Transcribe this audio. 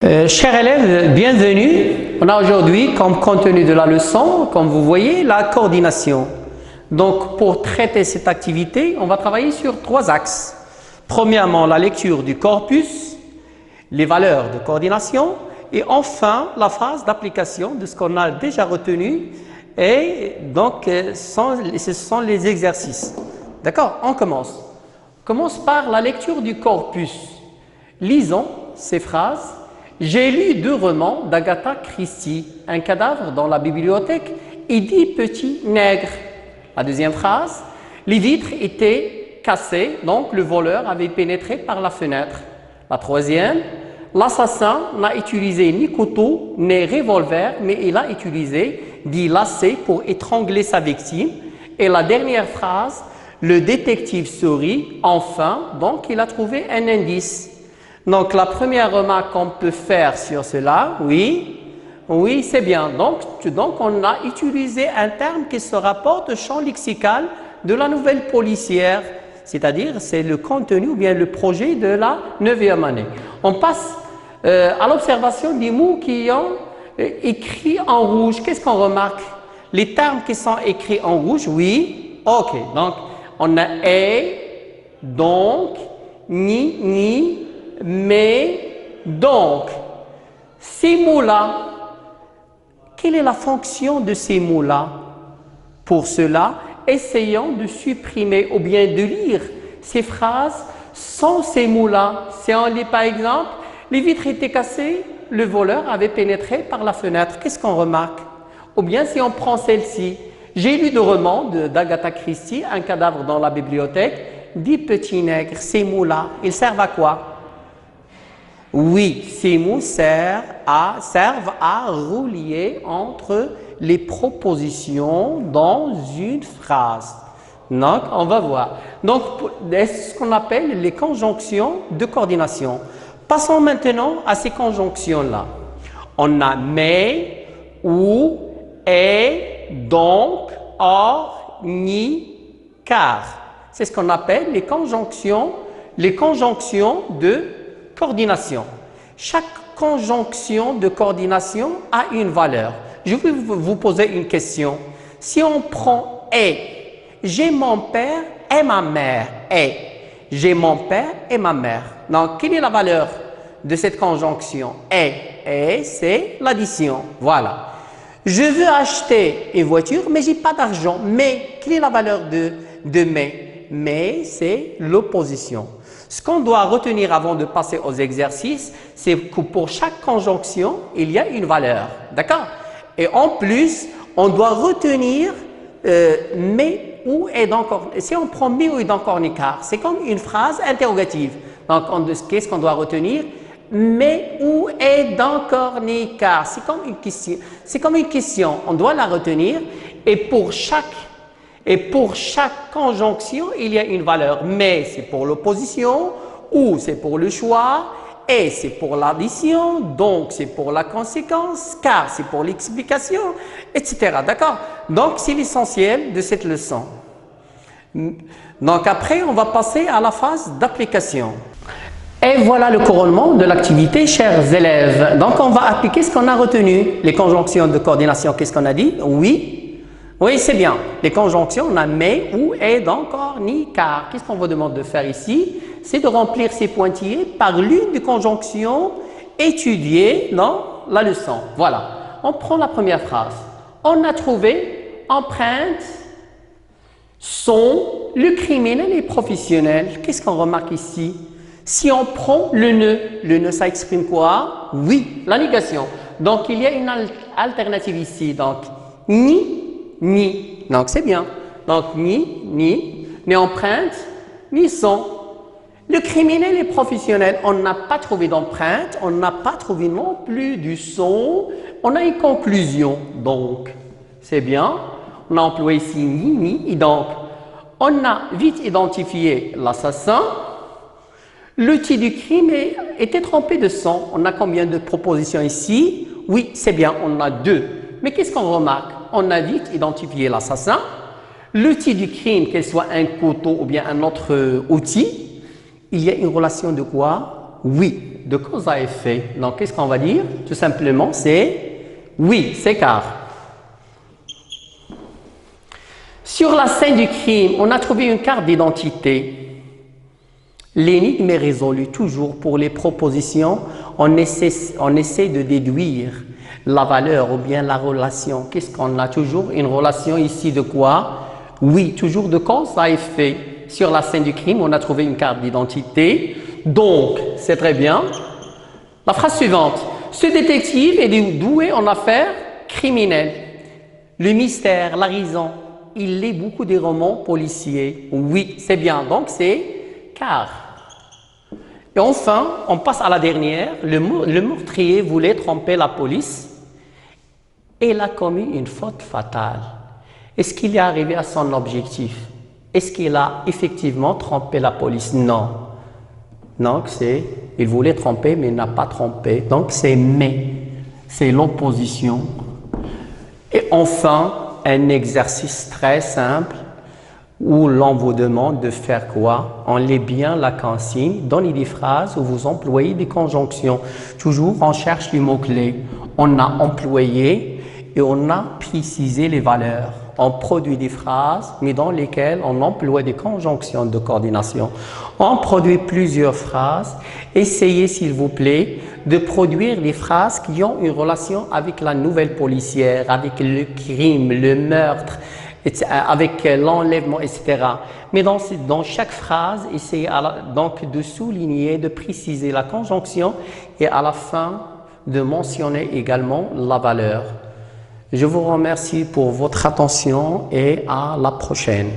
Chers élèves, bienvenue. On a aujourd'hui comme contenu de la leçon, comme vous voyez, la coordination. Donc, pour traiter cette activité, on va travailler sur trois axes. Premièrement, la lecture du corpus, les valeurs de coordination et enfin, la phase d'application de ce qu'on a déjà retenu. Et donc, ce sont les exercices. D'accord? On commence. On commence par la lecture du corpus. Lisons ces phrases. J'ai lu 2 romans d'Agatha Christie, Un cadavre dans la bibliothèque et 10 petits nègres. La deuxième phrase, les vitres étaient cassées, donc le voleur avait pénétré par la fenêtre. La troisième, l'assassin n'a utilisé ni couteau ni revolver, mais il a utilisé 10 lacets pour étrangler sa victime. Et la dernière phrase, le détective sourit, enfin, donc il a trouvé un indice. Donc, la première remarque qu'on peut faire sur cela, oui, c'est bien. Donc, on a utilisé un terme qui se rapporte au champ lexical de la nouvelle policière, c'est-à-dire c'est le contenu ou bien le projet de la 9e année. On passe à l'observation des mots qui ont écrit en rouge. Qu'est-ce qu'on remarque? Les termes qui sont écrits en rouge, oui, ok. Donc, on a et, donc, ni, mais, donc, ces mots-là, quelle est la fonction de ces mots-là? Pour cela, essayons de supprimer ou bien de lire ces phrases sans ces mots-là. Si on lit par exemple, les vitres étaient cassées, le voleur avait pénétré par la fenêtre. Qu'est-ce qu'on remarque? Ou bien si on prend celle-ci, j'ai lu 2 romans d'Agatha Christie, Un cadavre dans la bibliothèque, 10 petits nègres. Ces mots-là, ils servent à quoi? Oui, ces mots servent à relier entre les propositions dans une phrase. Donc, on va voir. Donc, c'est ce qu'on appelle les conjonctions de coordination. Passons maintenant à ces conjonctions-là. On a mais, ou, et, donc, or, ni, car. C'est ce qu'on appelle les conjonctions de coordination. Chaque conjonction de coordination a une valeur. Je vais vous poser une question. Si on prend « et », j'ai mon père et ma mère. Et j'ai mon père et ma mère. Donc, quelle est la valeur de cette conjonction? Et c'est l'addition. Voilà. Je veux acheter une voiture, mais j'ai pas d'argent. Mais, quelle est la valeur de mais? Mais, c'est l'opposition. Ce qu'on doit retenir avant de passer aux exercices, c'est que pour chaque conjonction, il y a une valeur. D'accord? Et en plus, on doit retenir mais, ou, et donc, si on prend mais, ou, et donc, or, ni, car, c'est comme une phrase interrogative. Donc, qu'est-ce qu'on doit retenir? Mais, ou, et donc, or, ni, car. C'est comme une question. On doit la retenir et pour chaque conjonction, il y a une valeur. Mais, c'est pour l'opposition, ou c'est pour le choix, et c'est pour l'addition, donc c'est pour la conséquence, car c'est pour l'explication, etc. D'accord? Donc, c'est l'essentiel de cette leçon. Donc, après, on va passer à la phase d'application. Et voilà le couronnement de l'activité, chers élèves. Donc, on va appliquer ce qu'on a retenu. Les conjonctions de coordination, qu'est-ce qu'on a dit? Oui, c'est bien. Les conjonctions, on a mais, ou, et, donc, or, ni, car. Qu'est-ce qu'on vous demande de faire ici? C'est de remplir ces pointillés par l'une des conjonctions étudiées dans la leçon. Voilà. On prend la première phrase. On a trouvé empreinte, son, le criminel et professionnel. Qu'est-ce qu'on remarque ici? Si on prend le nœud, ça exprime quoi? Oui, la négation. Donc, il y a une alternative ici. Donc, ni. Donc, c'est bien. Donc, ni empreinte, ni son. Le criminel est professionnel. On n'a pas trouvé d'empreinte, on n'a pas trouvé non plus du son. On a une conclusion. Donc, c'est bien. On a employé ici ni. Et donc, on a vite identifié l'assassin. L'outil du crime était trempé de sang. On a combien de propositions ici? Oui, c'est bien, on a 2. Mais qu'est-ce qu'on remarque? On a vite identifié l'assassin. L'outil du crime, qu'elle soit un couteau ou bien un autre outil, il y a une relation de quoi? Oui, de cause à effet. Donc, qu'est-ce qu'on va dire? Tout simplement, c'est oui, c'est car. Sur la scène du crime, on a trouvé une carte d'identité. L'énigme est résolue toujours pour les propositions. On essaie de déduire la valeur ou bien la relation. Qu'est-ce qu'on a toujours? Une relation ici de quoi? Oui, toujours de cause à effet. Sur la scène du crime, on a trouvé une carte d'identité. Donc, c'est très bien. La phrase suivante. Ce détective est doué en affaires criminelles. Le mystère, la raison, il lit beaucoup des romans policiers. Oui, c'est bien. Donc, c'est car. Et enfin, on passe à la dernière. Le meurtrier voulait tromper la police. Et il a commis une faute fatale. Est-ce qu'il est arrivé à son objectif? Est-ce qu'il a effectivement trompé la police? Non. Donc, il voulait tromper, mais il n'a pas trompé. Donc, c'est mais. C'est l'opposition. Et enfin, un exercice très simple où l'on vous demande de faire quoi? On lit bien la consigne, donnez des phrases où vous employez des conjonctions. Toujours, on cherche les mots-clés. On a employé et on a précisé les valeurs. On produit des phrases, mais dans lesquelles on emploie des conjonctions de coordination. On produit plusieurs phrases. Essayez, s'il vous plaît, de produire des phrases qui ont une relation avec la nouvelle policière, avec le crime, le meurtre, avec l'enlèvement, etc. Mais dans chaque phrase, essayez donc de souligner, de préciser la conjonction et à la fin de mentionner également la valeur. Je vous remercie pour votre attention et à la prochaine.